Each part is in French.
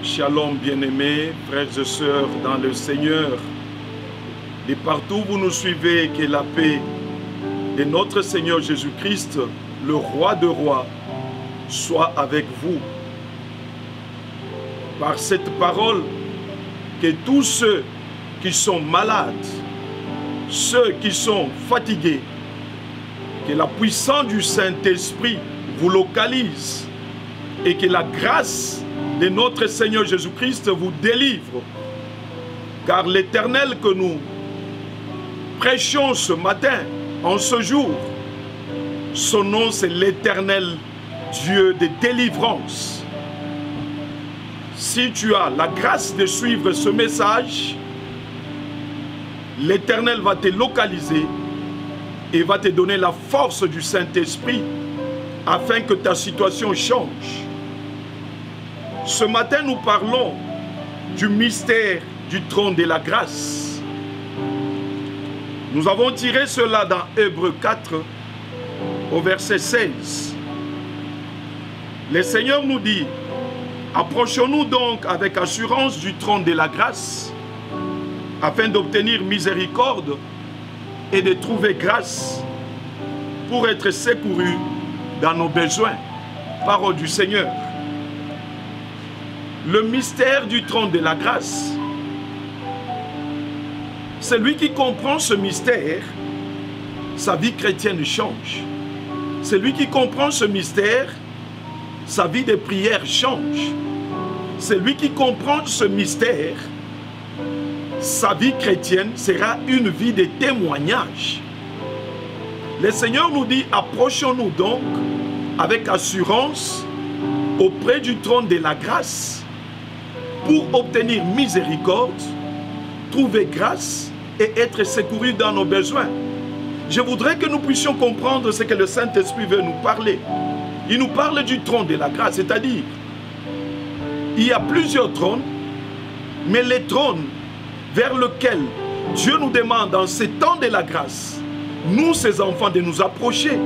Shalom bien-aimés, frères et sœurs dans le Seigneur. Et partout où vous nous suivez, que la paix de notre Seigneur Jésus-Christ, le Roi de rois, soit avec vous. Par cette parole, que tous ceux qui sont malades, ceux qui sont fatigués, que la puissance du Saint-Esprit vous localise et que la grâce de notre Seigneur Jésus-Christ vous délivre. Car l'Éternel que nous prêchons ce matin, en ce jour, son nom c'est l'Éternel Dieu de délivrance. Si tu as la grâce de suivre ce message, l'Éternel va te localiser et va te donner la force du Saint-Esprit afin que ta situation change. Ce matin, nous parlons du mystère du trône de la grâce. Nous avons tiré cela dans Hébreux 4, au verset 16. Le Seigneur nous dit, approchons-nous donc avec assurance du trône de la grâce, afin d'obtenir miséricorde et de trouver grâce pour être secourus dans nos besoins. Parole du Seigneur. Le mystère du trône de la grâce. Celui qui comprend ce mystère, sa vie chrétienne change. Celui qui comprend ce mystère, sa vie de prière change. Celui qui comprend ce mystère, sa vie chrétienne sera une vie de témoignage. Le Seigneur nous dit, approchons-nous donc avec assurance auprès du trône de la grâce pour obtenir miséricorde, trouver grâce et être secourus dans nos besoins. Je voudrais que nous puissions comprendre ce que le Saint-Esprit veut nous parler. Il nous parle du trône de la grâce, c'est-à-dire, il y a plusieurs trônes, mais les trônes vers lesquels Dieu nous demande en ces temps de la grâce, nous, ses enfants, de nous approcher.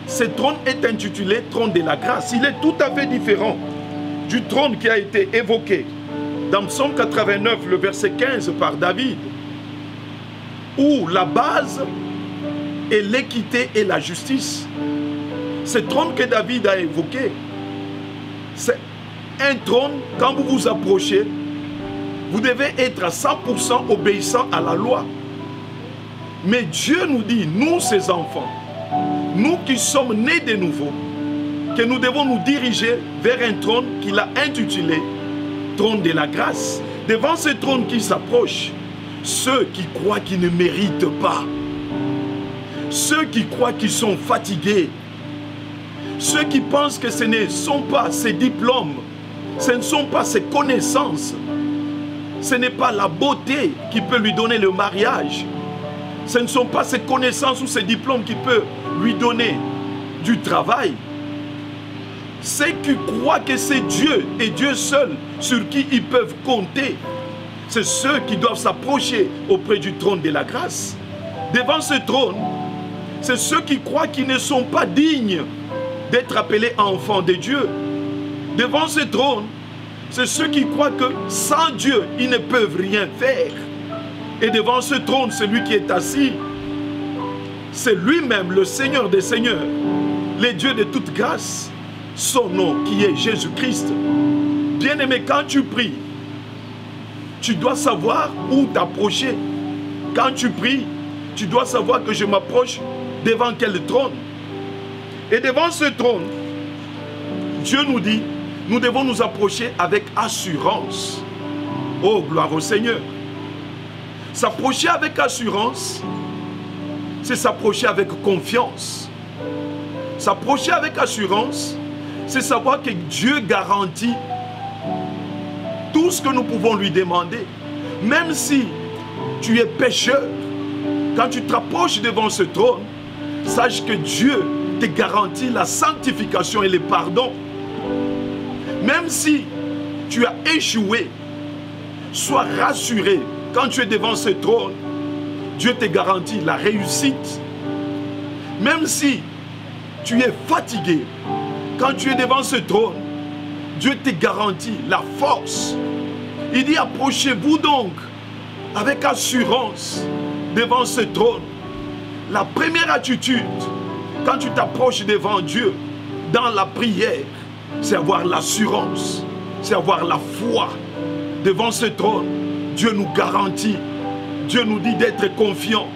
Ce trône est intitulé trône de la grâce. Il est tout à fait différent du trône qui a été évoqué dans Psaume 89, le verset 15 par David, où la base est l'équité et la justice. Ce trône que David a évoqué, c'est un trône, quand vous vous approchez, vous devez être à 100% obéissant à la loi. Mais Dieu nous dit, nous ses enfants, nous qui sommes nés de nouveau, que nous devons nous diriger vers un trône qu'il a intitulé trône de la grâce. Devant ce trône qui s'approche, ceux qui croient qu'ils ne méritent pas, ceux qui croient qu'ils sont fatigués, ceux qui pensent que ce ne sont pas ces diplômes, ce ne sont pas ces connaissances, ce n'est pas la beauté qui peut lui donner le mariage, ce ne sont pas ces connaissances ou ces diplômes qui peuvent lui donner du travail. Ceux qui croient que c'est Dieu et Dieu seul sur qui ils peuvent compter, c'est ceux qui doivent s'approcher auprès du trône de la grâce. Devant ce trône, c'est ceux qui croient qu'ils ne sont pas dignes d'être appelés enfants de Dieu. Devant ce trône, c'est ceux qui croient que sans Dieu, ils ne peuvent rien faire. Et devant ce trône, celui qui est assis, c'est lui-même le Seigneur des Seigneurs, le Dieu de toute grâce, son nom qui est Jésus-Christ. Bien-aimé, quand tu pries, tu dois savoir où t'approcher. Quand tu pries, tu dois savoir que je m'approche devant quel trône. Et devant ce trône, Dieu nous dit, nous devons nous approcher avec assurance. Oh, gloire au Seigneur. S'approcher avec assurance, c'est s'approcher avec confiance. S'approcher avec assurance, c'est savoir que Dieu garantit tout ce que nous pouvons lui demander. Même si tu es pécheur, quand tu t'approches devant ce trône, sache que Dieu te garantit la sanctification et le pardon Même si tu as échoué, sois rassuré. Quand tu es devant ce trône, Dieu te garantit la réussite. Même si tu es fatigué, quand tu es devant ce trône, Dieu te garantit la force. Il dit, approchez-vous donc avec assurance devant ce trône. La première attitude, quand tu t'approches devant Dieu, dans la prière, c'est avoir l'assurance, c'est avoir la foi. Devant ce trône, Dieu nous garantit, Dieu nous dit d'être confiants.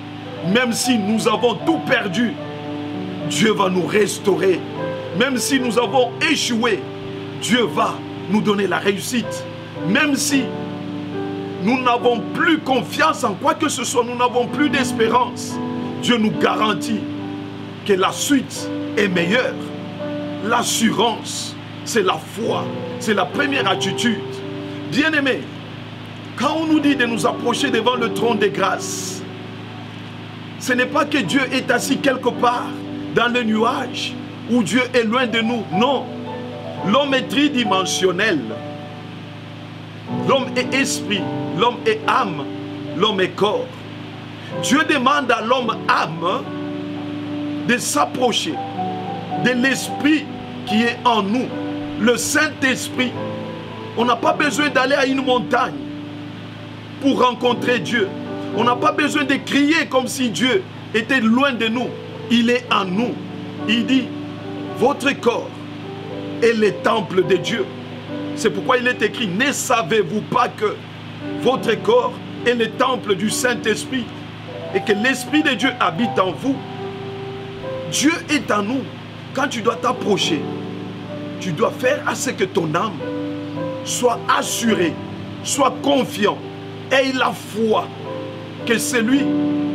Même si nous avons tout perdu, Dieu va nous restaurer. Même si nous avons échoué, Dieu va nous donner la réussite. Même si nous n'avons plus confiance en quoi que ce soit, nous n'avons plus d'espérance, Dieu nous garantit que la suite est meilleure. L'assurance, c'est la foi, c'est la première attitude. Bien-aimés, quand on nous dit de nous approcher devant le trône des grâces, ce n'est pas que Dieu est assis quelque part dans le nuage où Dieu est loin de nous. Non, l'homme est tridimensionnel. L'homme est esprit, l'homme est âme, l'homme est corps. Dieu demande à l'homme âme de s'approcher de l'esprit qui est en nous, le Saint-Esprit. On n'a pas besoin d'aller à une montagne pour rencontrer Dieu. On n'a pas besoin de crier comme si Dieu était loin de nous. Il est en nous. Il dit, votre corps est le temple de Dieu. C'est pourquoi il est écrit, ne savez-vous pas que votre corps est le temple du Saint-Esprit et que l'Esprit de Dieu habite en vous? Dieu est en nous. Quand tu dois t'approcher, tu dois faire à ce que ton âme soit assurée, soit confiant, aie la foi que celui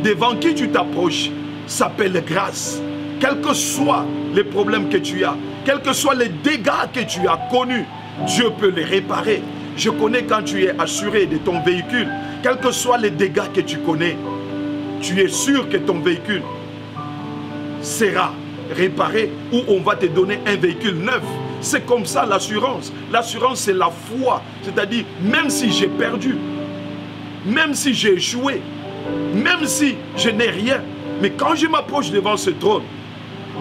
devant qui tu t'approches s'appelle grâce. Quels que soient les problèmes que tu as, quels que soient les dégâts que tu as connus, Dieu peut les réparer. Je connais quand tu es assuré de ton véhicule, quels que soient les dégâts que tu connais, tu es sûr que ton véhicule sera réparé ou on va te donner un véhicule neuf. C'est comme ça l'assurance. L'assurance, c'est la foi. C'est-à-dire, même si j'ai perdu, même si j'ai échoué, même si je n'ai rien, mais quand je m'approche devant ce trône,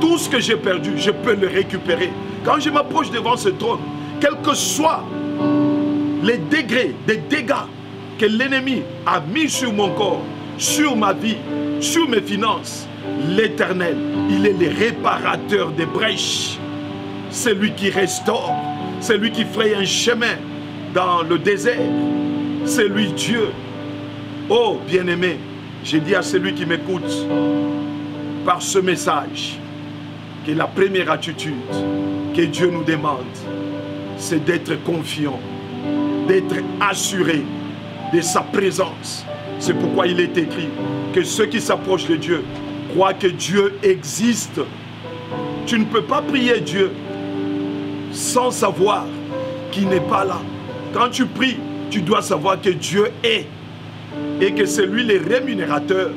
tout ce que j'ai perdu, je peux le récupérer. Quand je m'approche devant ce trône, quels que soient les degrés des dégâts que l'ennemi a mis sur mon corps, sur ma vie, sur mes finances, l'Éternel, il est le réparateur des brèches. C'est lui qui restaure, c'est lui qui fraye un chemin dans le désert. C'est lui Dieu. Oh bien-aimé, j'ai dit à celui qui m'écoute par ce message que la première attitude que Dieu nous demande, c'est d'être confiant, d'être assuré de sa présence. C'est pourquoi il est écrit que ceux qui s'approchent de Dieu croient que Dieu existe. Tu ne peux pas prier Dieu sans savoir qu'il n'est pas là. Quand tu pries, tu dois savoir que Dieu est et que c'est lui le rémunérateur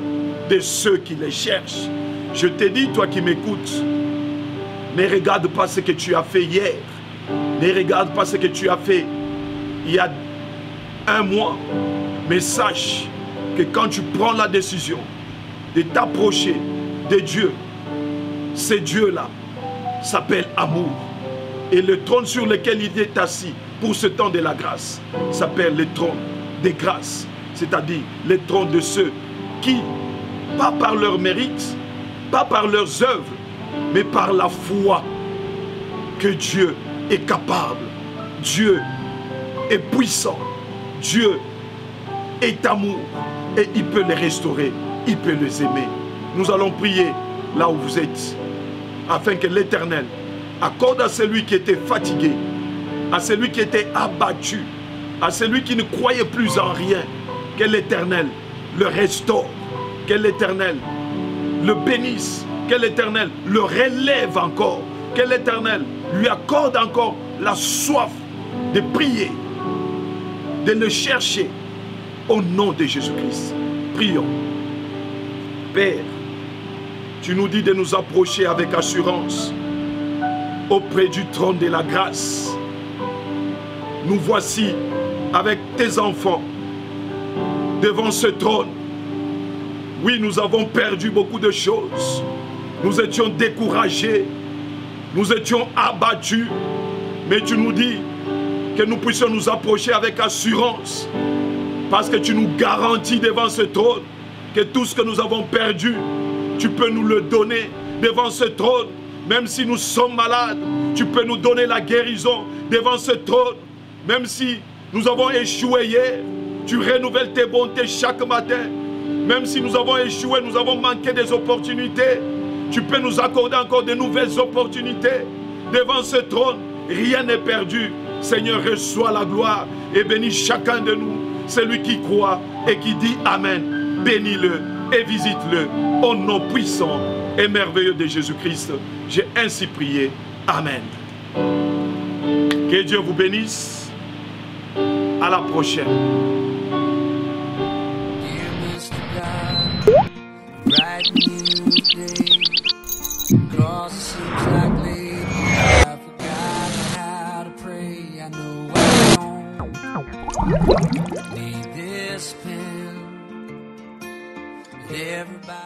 de ceux qui les cherchent. Je te dis, toi qui m'écoutes, ne regarde pas ce que tu as fait hier. Ne regarde pas ce que tu as fait il y a un mois. Mais sache que quand tu prends la décision de t'approcher de Dieu, ce Dieu-là s'appelle amour. Et le trône sur lequel il est assis pour ce temps de la grâce s'appelle le trône des grâces. C'est-à-dire le trône de ceux qui, pas par leur mérite, pas par leurs œuvres, mais par la foi que Dieu est capable. Dieu est puissant. Dieu est amour. Et il peut les restaurer. Il peut les aimer. Nous allons prier là où vous êtes, afin que l'Éternel accorde à celui qui était fatigué, à celui qui était abattu, à celui qui ne croyait plus en rien, que l'Éternel le restaure, que l'Éternel le bénisse, que l'Éternel le relève encore, que l'Éternel lui accorde encore la soif de prier, de le chercher au nom de Jésus-Christ. Prions. Père, tu nous dis de nous approcher avec assurance auprès du trône de la grâce. nous voici avec tes enfants devant ce trône. Oui, nous avons perdu beaucoup de choses. Nous étions découragés. Nous étions abattus. Mais tu nous dis que nous puissions nous approcher avec assurance. Parce que tu nous garantis devant ce trône que tout ce que nous avons perdu, tu peux nous le donner devant ce trône. Même si nous sommes malades, tu peux nous donner la guérison devant ce trône. Même si nous avons échoué hier, tu renouvelles tes bontés chaque matin. Même si nous avons échoué, nous avons manqué des opportunités, tu peux nous accorder encore de nouvelles opportunités. Devant ce trône, rien n'est perdu. Seigneur, reçois la gloire et bénis chacun de nous. Celui qui croit et qui dit Amen, bénis-le et visite-le au nom puissant et merveilleux de Jésus-Christ. J'ai ainsi prié. Amen. Que Dieu vous bénisse. À la prochaine. Need this pen. Everybody